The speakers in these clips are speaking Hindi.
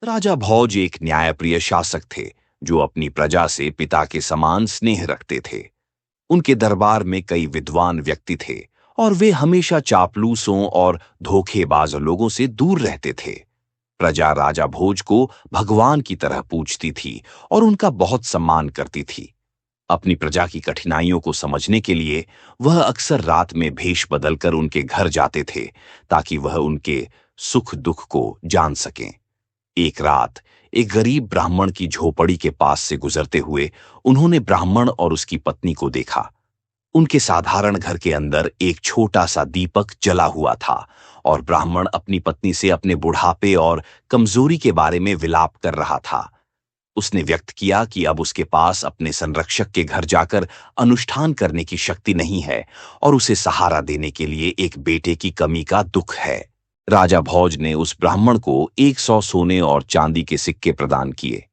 राजा भोज एक न्यायप्रिय शासक थे जो अपनी प्रजा से पिता के समान स्नेह रखते थे। उनके दरबार में कई विद्वान व्यक्ति थे और वे हमेशा चापलूसों और धोखेबाज लोगों से दूर रहते थे। प्रजा राजा भोज को भगवान की तरह पूजती थी और उनका बहुत सम्मान करती थी। अपनी प्रजा की कठिनाइयों को समझने के लिए वह अक्सर रात में भेष बदलकर उनके घर जाते थे ताकि वह उनके सुख दुख को जान सकें। एक रात एक गरीब ब्राह्मण की झोपड़ी के पास से गुजरते हुए उन्होंने ब्राह्मण और उसकी पत्नी को देखा। उनके साधारण घर के अंदर एक छोटा सा दीपक जला हुआ था और ब्राह्मण अपनी पत्नी से अपने बुढ़ापे और कमजोरी के बारे में विलाप कर रहा था। उसने व्यक्त किया कि अब उसके पास अपने संरक्षक के घर जाकर अनुष्ठान करने की शक्ति नहीं है और उसे सहारा देने के लिए एक बेटे की कमी का दुख है। राजा भोज ने उस ब्राह्मण को 100 सोने और चांदी के सिक्के प्रदान किए।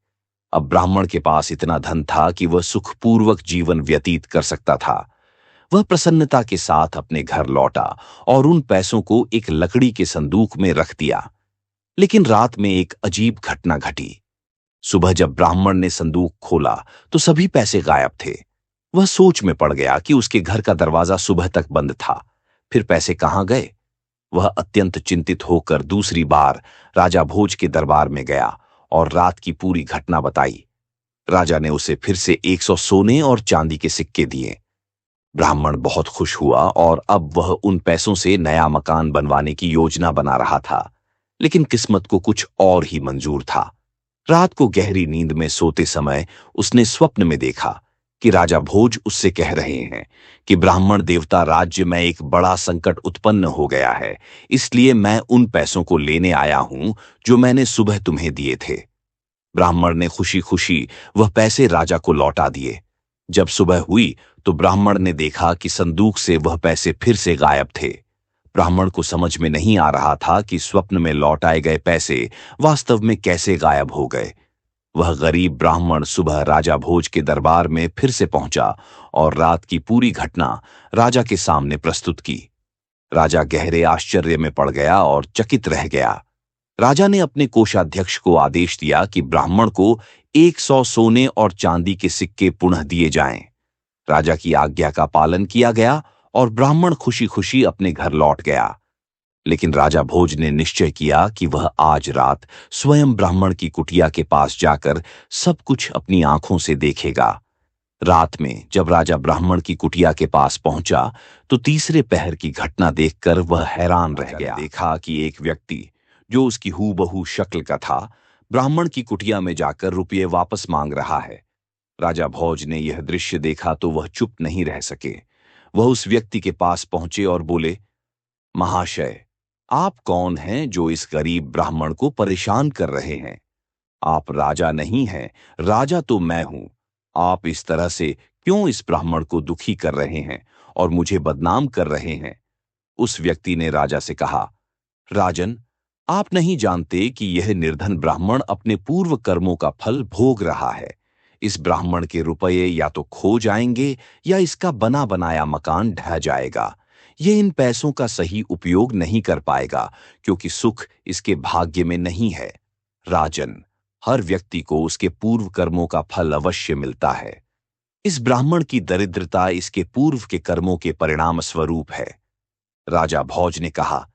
अब ब्राह्मण के पास इतना धन था कि वह सुखपूर्वक जीवन व्यतीत कर सकता था। वह प्रसन्नता के साथ अपने घर लौटा और उन पैसों को एक लकड़ी के संदूक में रख दिया। लेकिन रात में एक अजीब घटना घटी। सुबह जब ब्राह्मण ने संदूक खोला तो सभी पैसे गायब थे। वह सोच में पड़ गया कि उसके घर का दरवाजा सुबह तक बंद था, फिर पैसे कहां गए। वह अत्यंत चिंतित होकर दूसरी बार राजा भोज के दरबार में गया और रात की पूरी घटना बताई। राजा ने उसे फिर से 100 सोने और चांदी के सिक्के दिए। ब्राह्मण बहुत खुश हुआ और अब वह उन पैसों से नया मकान बनवाने की योजना बना रहा था। लेकिन किस्मत को कुछ और ही मंजूर था। रात को गहरी नींद में सोते समय उसने स्वप्न में देखा कि राजा भोज उससे कह रहे हैं कि ब्राह्मण देवता राज्य में एक बड़ा संकट उत्पन्न हो गया है, इसलिए मैं उन पैसों को लेने आया हूं जो मैंने सुबह तुम्हें दिए थे। ब्राह्मण ने खुशी खुशी वह पैसे राजा को लौटा दिए। जब सुबह हुई तो ब्राह्मण ने देखा कि संदूक से वह पैसे फिर से गायब थे। ब्राह्मण को समझ में नहीं आ रहा था कि स्वप्न में लौटाए गए पैसे वास्तव में कैसे गायब हो गए। वह गरीब ब्राह्मण सुबह राजा भोज के दरबार में फिर से पहुंचा और रात की पूरी घटना राजा के सामने प्रस्तुत की। राजा गहरे आश्चर्य में पड़ गया और चकित रह गया। राजा ने अपने कोषाध्यक्ष को आदेश दिया कि ब्राह्मण को 100 सोने और चांदी के सिक्के पुनः दिए जाएं। राजा की आज्ञा का पालन किया गया और ब्राह्मण खुशी खुशी अपने घर लौट गया। लेकिन राजा भोज ने निश्चय किया कि वह आज रात स्वयं ब्राह्मण की कुटिया के पास जाकर सब कुछ अपनी आंखों से देखेगा। रात में जब राजा ब्राह्मण की कुटिया के पास पहुंचा तो तीसरे पहर की घटना देखकर वह हैरान रह गया। देखा कि एक व्यक्ति जो उसकी हूबहू शक्ल का था ब्राह्मण की कुटिया में जाकर रुपये वापस मांग रहा है। राजा भोज ने यह दृश्य देखा तो वह चुप नहीं रह सके। वह उस व्यक्ति के पास पहुंचे और बोले, महाशय, आप कौन हैं जो इस गरीब ब्राह्मण को परेशान कर रहे हैं? आप राजा नहीं हैं, राजा तो मैं हूं। आप इस तरह से क्यों इस ब्राह्मण को दुखी कर रहे हैं और मुझे बदनाम कर रहे हैं? उस व्यक्ति ने राजा से कहा, राजन, आप नहीं जानते कि यह निर्धन ब्राह्मण अपने पूर्व कर्मों का फल भोग रहा है। इस ब्राह्मण के रुपये या तो खो जाएंगे या इसका बना बनाया मकान ढह जाएगा। ये इन पैसों का सही उपयोग नहीं कर पाएगा क्योंकि सुख इसके भाग्य में नहीं है। राजन, हर व्यक्ति को उसके पूर्व कर्मों का फल अवश्य मिलता है। इस ब्राह्मण की दरिद्रता इसके पूर्व के कर्मों के परिणाम स्वरूप है। राजा भोज ने कहा,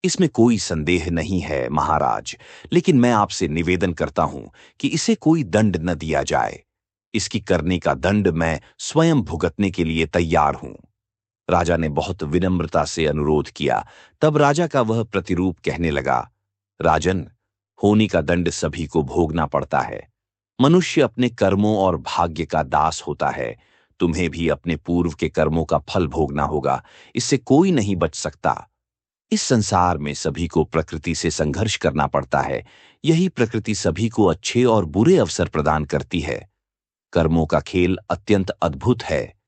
इसमें कोई संदेह नहीं है महाराज, लेकिन मैं आपसे निवेदन करता हूं कि इसे कोई दंड न दिया जाए। इसकी करने का दंड मैं स्वयं भुगतने के लिए तैयार हूं। राजा ने बहुत विनम्रता से अनुरोध किया। तब राजा का वह प्रतिरूप कहने लगा, राजन, होनी का दंड सभी को भोगना पड़ता है। मनुष्य अपने कर्मों और भाग्य का दास होता है। तुम्हें भी अपने पूर्व के कर्मों का फल भोगना होगा, इससे कोई नहीं बच सकता। इस संसार में सभी को प्रकृति से संघर्ष करना पड़ता है। यही प्रकृति सभी को अच्छे और बुरे अवसर प्रदान करती है। कर्मों का खेल अत्यंत अद्भुत है।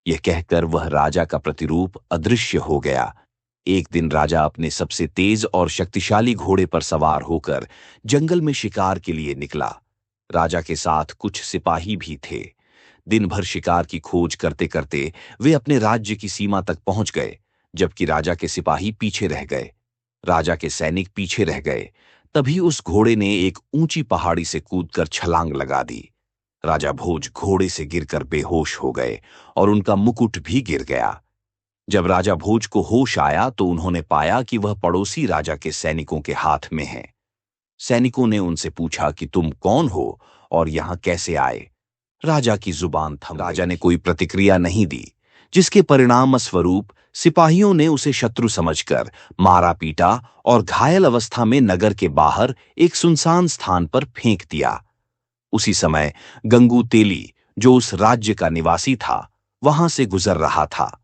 यह कहकर वह राजा का प्रतिरूप अदृश्य हो गया। एक दिन राजा अपने सबसे तेज और शक्तिशाली घोड़े पर सवार होकर जंगल में शिकार के लिए निकला। राजा के साथ कुछ सिपाही भी थे। दिन भर शिकार की खोज करते करते वे अपने राज्य की सीमा तक पहुंच गए, जबकि राजा के सिपाही पीछे रह गए। राजा के सैनिक पीछे रह गए। तभी उस घोड़े ने एक ऊंची पहाड़ी से कूदकर छलांग लगा दी। राजा भोज घोड़े से गिरकर बेहोश हो गए और उनका मुकुट भी गिर गया। जब राजा भोज को होश आया तो उन्होंने पाया कि वह पड़ोसी राजा के सैनिकों के हाथ में है। सैनिकों ने उनसे पूछा कि तुम कौन हो और यहां कैसे आए। राजा की जुबान थम गई। राजा ने कोई प्रतिक्रिया नहीं दी, जिसके परिणाम स्वरूप सिपाहियों ने उसे शत्रु समझकर मारा पीटा और घायल अवस्था में नगर के बाहर एक सुनसान स्थान पर फेंक दिया। उसी समय गंगू तेली, जो उस राज्य का निवासी था, वहां से गुजर रहा था।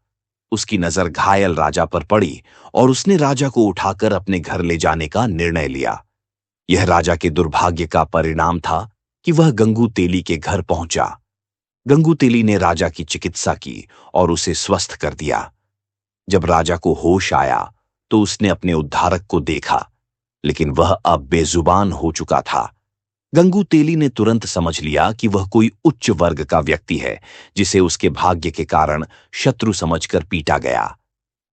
उसकी नजर घायल राजा पर पड़ी और उसने राजा को उठाकर अपने घर ले जाने का निर्णय लिया। यह राजा के दुर्भाग्य का परिणाम था कि वह गंगू तेली के घर पहुंचा। गंगू तेली ने राजा की चिकित्सा की और उसे स्वस्थ कर दिया। जब राजा को होश आया तो उसने अपने उद्धारक को देखा, लेकिन वह अब बेजुबान हो चुका था। गंगू तेली ने तुरंत समझ लिया कि वह कोई उच्च वर्ग का व्यक्ति है, जिसे उसके भाग्य के कारण शत्रु समझकर पीटा गया।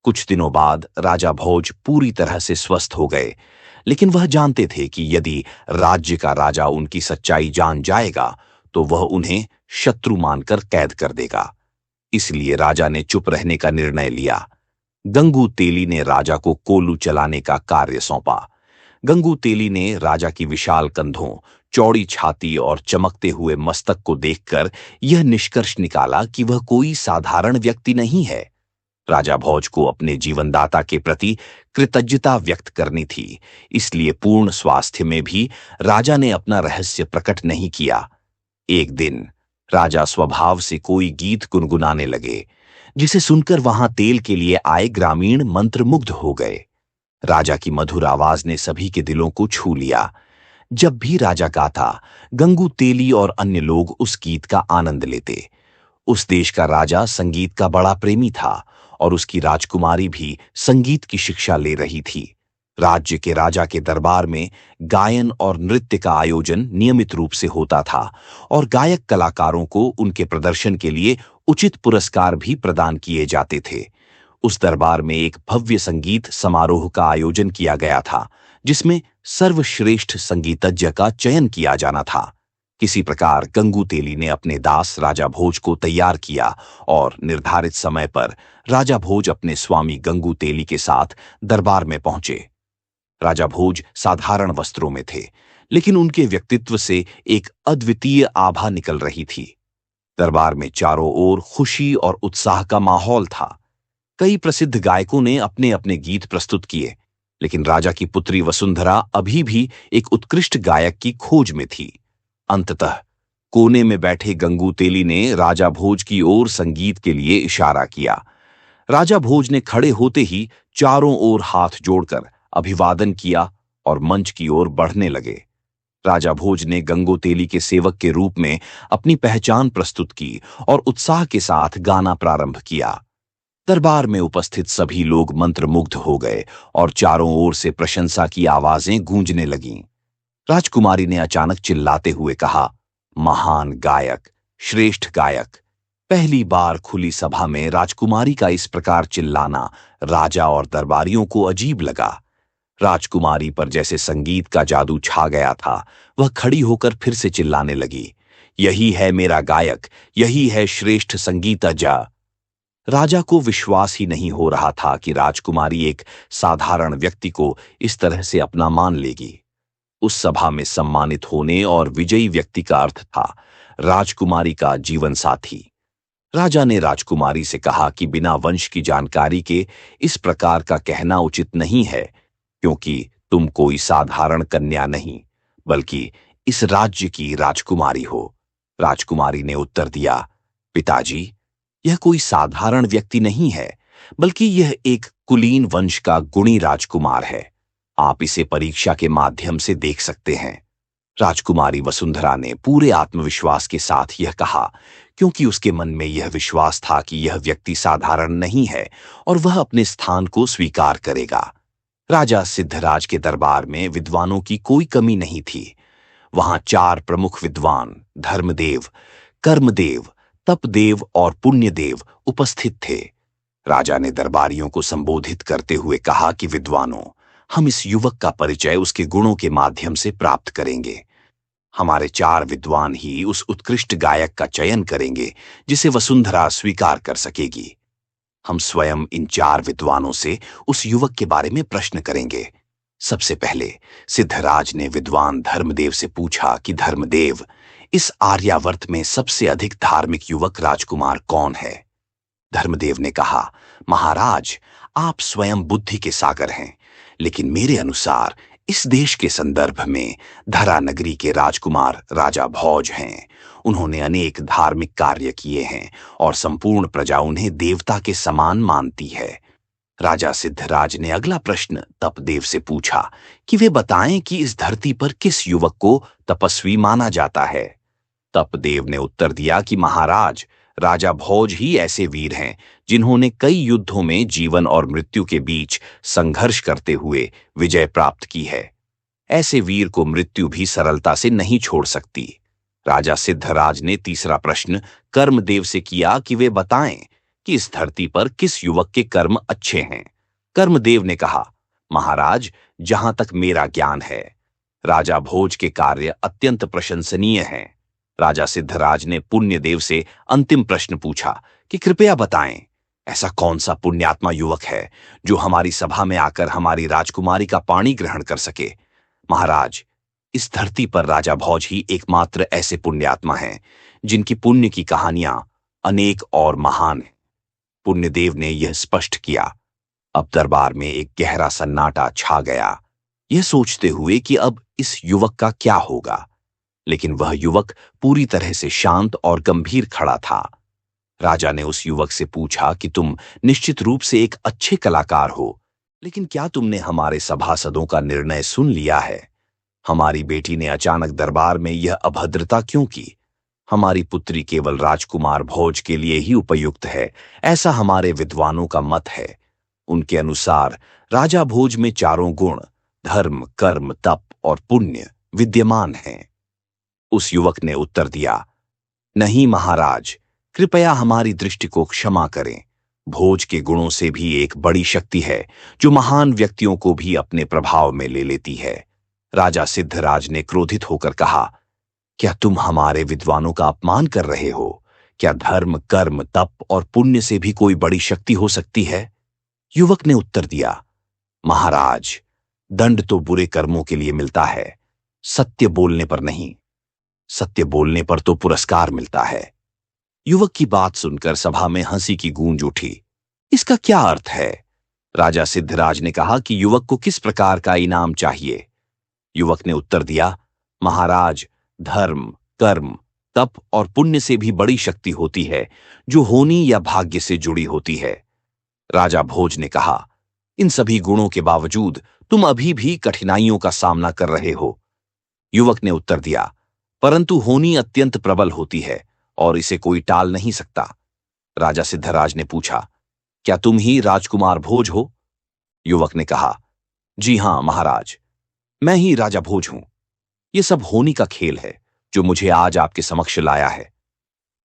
कुछ दिनों बाद राजा भोज पूरी तरह से स्वस्थ हो गए, लेकिन वह जानते थे कि यदि राज्य का राजा उनकी सच्चाई जान जाएगा तो वह उन्हें शत्रु मानकर कैद कर देगा। इसलिए राजा ने चुप रहने का निर्णय लिया। गंगू तेली ने राजा को कोलू चलाने का कार्य सौंपा। गंगू तेली ने राजा की विशाल कंधों, चौड़ी छाती और चमकते हुए मस्तक को देखकर यह निष्कर्ष निकाला कि वह कोई साधारण व्यक्ति नहीं है। राजा भोज को अपने जीवनदाता के प्रति कृतज्ञता व्यक्त करनी थी, इसलिए पूर्ण स्वास्थ्य में भी राजा ने अपना रहस्य प्रकट नहीं किया। एक दिन राजा स्वभाव से कोई गीत गुनगुनाने लगे, जिसे सुनकर वहां तेल के लिए आए ग्रामीण मंत्रमुग्ध हो गए। राजा की मधुर आवाज ने सभी के दिलों को छू लिया। जब भी राजा गाता, गंगू तेली और अन्य लोग उस गीत का आनंद लेते। उस देश का राजा संगीत का बड़ा प्रेमी था और उसकी राजकुमारी भी संगीत की शिक्षा ले रही थी। राज्य के राजा के दरबार में गायन और नृत्य का आयोजन नियमित रूप से होता था और गायक कलाकारों को उनके प्रदर्शन के लिए उचित पुरस्कार भी प्रदान किए जाते थे। उस दरबार में एक भव्य संगीत समारोह का आयोजन किया गया था, जिसमें सर्वश्रेष्ठ संगीतज्ञ का चयन किया जाना था। किसी प्रकार गंगू तेली ने अपने दास राजा भोज को तैयार किया और निर्धारित समय पर राजा भोज अपने स्वामी गंगू तेली के साथ दरबार में पहुंचे। राजा भोज साधारण वस्त्रों में थे, लेकिन उनके व्यक्तित्व से एक अद्वितीय आभा निकल रही थी। दरबार में चारों ओर खुशी और उत्साह का माहौल था। कई प्रसिद्ध गायकों ने अपने अपने गीत प्रस्तुत किए, लेकिन राजा की पुत्री वसुंधरा अभी भी एक उत्कृष्ट गायक की खोज में थी। अंततः कोने में बैठे गंगू तेली ने राजा भोज की ओर संगीत के लिए इशारा किया। राजा भोज ने खड़े होते ही चारों ओर हाथ जोड़कर अभिवादन किया और मंच की ओर बढ़ने लगे। राजा भोज ने गंगू तेली के सेवक के रूप में अपनी पहचान प्रस्तुत की और उत्साह के साथ गाना प्रारंभ किया। दरबार में उपस्थित सभी लोग मंत्रमुग्ध हो गए और चारों ओर से प्रशंसा की आवाजें गूंजने लगीं। राजकुमारी ने अचानक चिल्लाते हुए कहा, महान गायक, श्रेष्ठ गायक। पहली बार खुली सभा में राजकुमारी का इस प्रकार चिल्लाना राजा और दरबारियों को अजीब लगा। राजकुमारी पर जैसे संगीत का जादू छा गया था। वह खड़ी होकर फिर से चिल्लाने लगी, यही है मेरा गायक, यही है श्रेष्ठ संगीतज्ञ। राजा को विश्वास ही नहीं हो रहा था कि राजकुमारी एक साधारण व्यक्ति को इस तरह से अपना मान लेगी। उस सभा में सम्मानित होने और विजयी व्यक्ति का अर्थ था राजकुमारी का जीवन साथी। राजा ने राजकुमारी से कहा कि बिना वंश की जानकारी के इस प्रकार का कहना उचित नहीं है, क्योंकि तुम कोई साधारण कन्या नहीं, बल्कि इस राज्य की राजकुमारी हो। राजकुमारी ने उत्तर दिया, पिताजी, यह कोई साधारण व्यक्ति नहीं है, बल्कि यह एक कुलीन वंश का गुणी राजकुमार है। आप इसे परीक्षा के माध्यम से देख सकते हैं। राजकुमारी वसुंधरा ने पूरे आत्मविश्वास के साथ यह कहा, क्योंकि उसके मन में यह विश्वास था कि यह व्यक्ति साधारण नहीं है और वह अपने स्थान को स्वीकार करेगा। राजा सिद्धराज के दरबार में विद्वानों की कोई कमी नहीं थी। वहां 4 प्रमुख विद्वान धर्मदेव, कर्मदेव, तपदेव और पुण्यदेव उपस्थित थे। राजा ने दरबारियों को संबोधित करते हुए कहा कि विद्वानों, हम इस युवक का परिचय उसके गुणों के माध्यम से प्राप्त करेंगे। हमारे 4 विद्वान ही उस उत्कृष्ट गायक का चयन करेंगे जिसे वसुंधरा स्वीकार कर सकेगी। हम स्वयं इन 4 विद्वानों से उस युवक के बारे में प्रश्न करेंगे। सबसे पहले सिद्धराज ने विद्वान धर्मदेव से पूछा कि धर्मदेव, इस आर्यावर्त में सबसे अधिक धार्मिक युवक राजकुमार कौन है? धर्मदेव ने कहा, महाराज, आप स्वयं बुद्धि के सागर हैं, लेकिन मेरे अनुसार इस देश के संदर्भ में धरा नगरी के राजकुमार राजा भोज हैं। उन्होंने अनेक धार्मिक कार्य किए हैं और संपूर्ण प्रजा उन्हें देवता के समान मानती है। राजा सिद्धराज ने अगला प्रश्न तपदेव से पूछा कि वे बताएं कि इस धरती पर किस युवक को तपस्वी माना जाता है। तपदेव ने उत्तर दिया कि महाराज, राजा भोज ही ऐसे वीर हैं जिन्होंने कई युद्धों में जीवन और मृत्यु के बीच संघर्ष करते हुए विजय प्राप्त की है। ऐसे वीर को मृत्यु भी सरलता से नहीं छोड़ सकती। राजा सिद्धराज ने तीसरा प्रश्न कर्मदेव से किया कि वे बताएं कि इस धरती पर किस युवक के कर्म अच्छे हैं। कर्मदेव ने कहा, महाराज, जहां तक मेरा ज्ञान है, राजा भोज के कार्य अत्यंत प्रशंसनीय हैं। राजा सिद्धराज ने पुण्यदेव से अंतिम प्रश्न पूछा कि कृपया बताएं, ऐसा कौन सा पुण्यात्मा युवक है जो हमारी सभा में आकर हमारी राजकुमारी का पाणी ग्रहण कर सके। महाराज, इस धरती पर राजा भोज ही एकमात्र ऐसे पुण्यात्मा हैं जिनकी पुण्य की कहानियां अनेक और महान हैं। पुण्यदेव ने यह स्पष्ट किया। अब दरबार में एक गहरा सन्नाटा छा गया, यह सोचते हुए कि अब इस युवक का क्या होगा। लेकिन वह युवक पूरी तरह से शांत और गंभीर खड़ा था। राजा ने उस युवक से पूछा कि तुम निश्चित रूप से एक अच्छे कलाकार हो, लेकिन क्या तुमने हमारे सभासदों का निर्णय सुन लिया है? हमारी बेटी ने अचानक दरबार में यह अभद्रता क्यों की? हमारी पुत्री केवल राजकुमार भोज के लिए ही उपयुक्त है, ऐसा हमारे विद्वानों का मत है। उनके अनुसार राजा भोज में 4 गुण धर्म, कर्म, तप और पुण्य विद्यमान हैं। उस युवक ने उत्तर दिया, नहीं महाराज, कृपया हमारी दृष्टि को क्षमा करें। भोज के गुणों से भी एक बड़ी शक्ति है जो महान व्यक्तियों को भी अपने प्रभाव में ले लेती है। राजा सिद्धराज ने क्रोधित होकर कहा, क्या तुम हमारे विद्वानों का अपमान कर रहे हो? क्या धर्म, कर्म, तप और पुण्य से भी कोई बड़ी शक्ति हो सकती है? युवक ने उत्तर दिया, महाराज, दंड तो बुरे कर्मों के लिए मिलता है, सत्य बोलने पर नहीं। सत्य बोलने पर तो पुरस्कार मिलता है। युवक की बात सुनकर सभा में हंसी की गूंज उठी। इसका क्या अर्थ है? राजा सिद्धराज ने कहा कि युवक को किस प्रकार का इनाम चाहिए। युवक ने उत्तर दिया, महाराज, धर्म, कर्म, तप और पुण्य से भी बड़ी शक्ति होती है जो होनी या भाग्य से जुड़ी होती है। राजा भोज ने कहा, इन सभी गुणों के बावजूद तुम अभी भी कठिनाइयों का सामना कर रहे हो। युवक ने उत्तर दिया, परंतु होनी अत्यंत प्रबल होती है और इसे कोई टाल नहीं सकता। राजा सिद्धराज ने पूछा, क्या तुम ही राजकुमार भोज हो? युवक ने कहा, जी हां महाराज, मैं ही राजा भोज हूं। यह सब होनी का खेल है जो मुझे आज आपके समक्ष लाया है।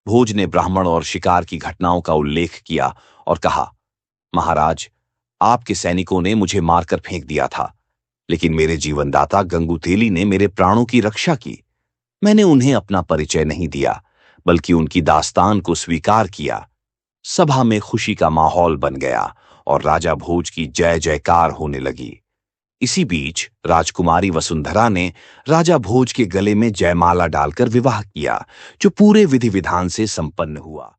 भोज ने ब्राह्मण और शिकार की घटनाओं का उल्लेख किया और कहा, महाराज, आपके सैनिकों ने मुझे मारकर फेंक दिया था, लेकिन मेरे जीवनदाता गंगुतेली ने मेरे प्राणों की रक्षा की। मैंने उन्हें अपना परिचय नहीं दिया, बल्कि उनकी दास्तान को स्वीकार किया। सभा में खुशी का माहौल बन गया और राजा भोज की जय जयकार होने लगी। इसी बीच राजकुमारी वसुंधरा ने राजा भोज के गले में जयमाला डालकर विवाह किया, जो पूरे विधि विधान से संपन्न हुआ।